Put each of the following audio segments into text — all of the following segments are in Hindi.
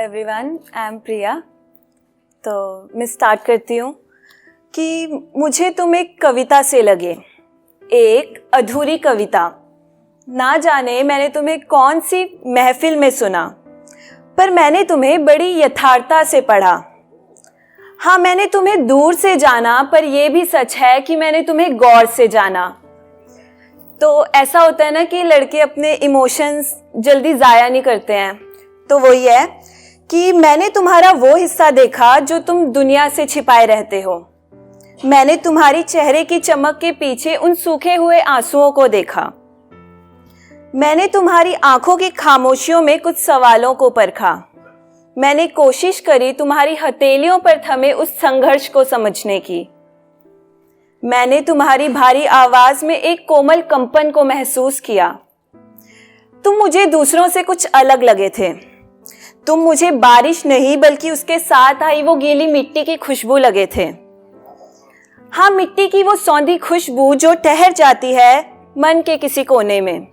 एवरीवन, आई एम प्रिया। तो मैं स्टार्ट करती हूँ कि मुझे तुम एक कविता से लगे, एक अधूरी कविता। ना जाने मैंने तुम्हें कौन सी महफिल में सुना, पर मैंने तुम्हें बड़ी यथार्थता से पढ़ा। हाँ, मैंने तुम्हें दूर से जाना, पर यह भी सच है कि मैंने तुम्हें गौर से जाना। तो ऐसा होता है ना कि लड़के अपने इमोशंस जल्दी ज़ाया नहीं करते हैं। तो वही है कि मैंने तुम्हारा वो हिस्सा देखा जो तुम दुनिया से छिपाए रहते हो। मैंने तुम्हारी चेहरे की चमक के पीछे उन सूखे हुए आंसुओं को देखा। मैंने तुम्हारी आंखों की खामोशियों में कुछ सवालों को परखा। मैंने कोशिश करी तुम्हारी हथेलियों पर थमे उस संघर्ष को समझने की। मैंने तुम्हारी भारी आवाज में एक कोमल कंपन को महसूस किया। तुम मुझे दूसरों से कुछ अलग लगे थे। तुम मुझे बारिश नहीं बल्कि उसके साथ आई वो गीली मिट्टी की खुशबू लगे थे। हाँ, मिट्टी की वो सौंधी खुशबू जो ठहर जाती है मन के किसी कोने में।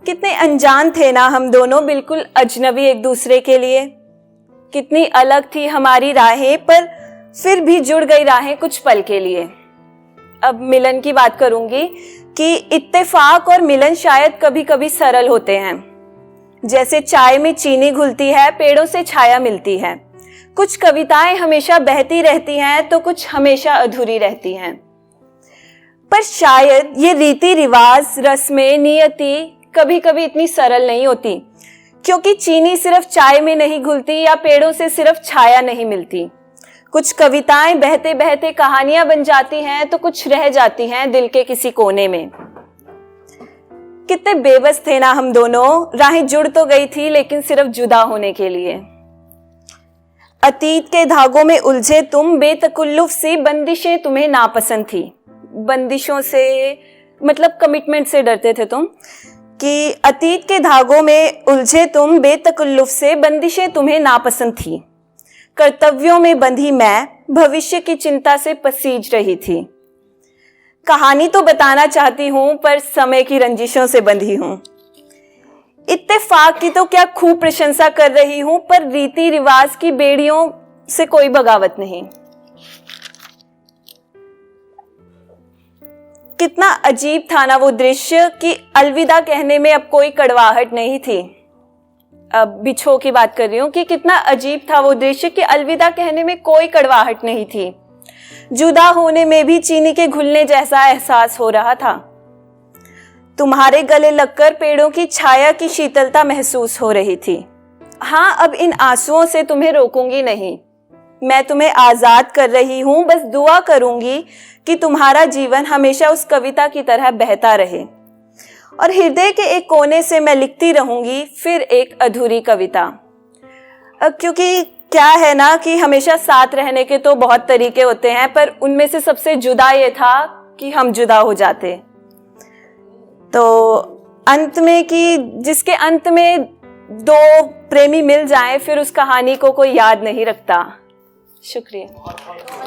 कितने अनजान थे ना हम दोनों, बिल्कुल अजनबी एक दूसरे के लिए। कितनी अलग थी हमारी राहें, पर फिर भी जुड़ गई राहें कुछ पल के लिए। अब मिलन की बात करूंगी कि इत्तेफाक और मिलन शायद कभी कभी सरल होते हैं। जैसे चाय में चीनी घुलती है, पेड़ों से छाया मिलती है। कुछ कविताएं हमेशा बहती रहती हैं तो कुछ हमेशा अधूरी रहती हैं। पर शायद ये रीति रिवाज, रस्में, नियति कभी कभी इतनी सरल नहीं होती, क्योंकि चीनी सिर्फ चाय में नहीं घुलती या पेड़ों से सिर्फ छाया नहीं मिलती। कुछ कविताएं बहते बहते कहानियां बन जाती हैं तो कुछ रह जाती हैं दिल के किसी कोने में। कितने बेबस थे ना हम दोनों, राहें जुड़ तो गई थी लेकिन सिर्फ जुदा होने के लिए। अतीत के धागों में उलझे तुम, बेतकल्लुफ सी बंदिशें तुम्हें नापसंद थी। बंदिशों से मतलब कमिटमेंट से डरते थे तुम, कि अतीत के धागों में उलझे तुम, बेतकल्लुफ से बंदिशें तुम्हें नापसंद थी। कर्तव्यों में बंधी मैं भविष्य की चिंता से पसीज रही थी। कहानी तो बताना चाहती हूं, पर समय की रंजिशों से बंधी हूं। इत्तेफाक की तो क्या खूब प्रशंसा कर रही हूं, पर रीति रिवाज की बेड़ियों से कोई बगावत नहीं। कितना अजीब था ना वो दृश्य कि अलविदा कहने में अब कोई कड़वाहट नहीं थी। अब बिछो की बात कर रही हूं कि कितना अजीब था वो दृश्य कि अलविदा कहने में कोई कड़वाहट नहीं थी। जुदा होने में भी चीनी के घुलने जैसा एहसास हो रहा था। तुम्हारे गले लगकर पेड़ों की छाया की शीतलता महसूस हो रही थी। हाँ, अब इन आंसुओं से तुम्हें रोकूंगी नहीं। मैं तुम्हें आजाद कर रही हूं, बस दुआ करूंगी कि तुम्हारा जीवन हमेशा उस कविता की तरह बहता रहे और हृदय के एक कोने से मैं लिखती रहूंगी फिर एक अधूरी कविता। क्योंकि क्या है ना कि हमेशा साथ रहने के तो बहुत तरीके होते हैं, पर उनमें से सबसे जुदा ये था कि हम जुदा हो जाते। तो अंत में कि जिसके अंत में दो प्रेमी मिल जाएं, फिर उस कहानी को कोई याद नहीं रखता। शुक्रिया।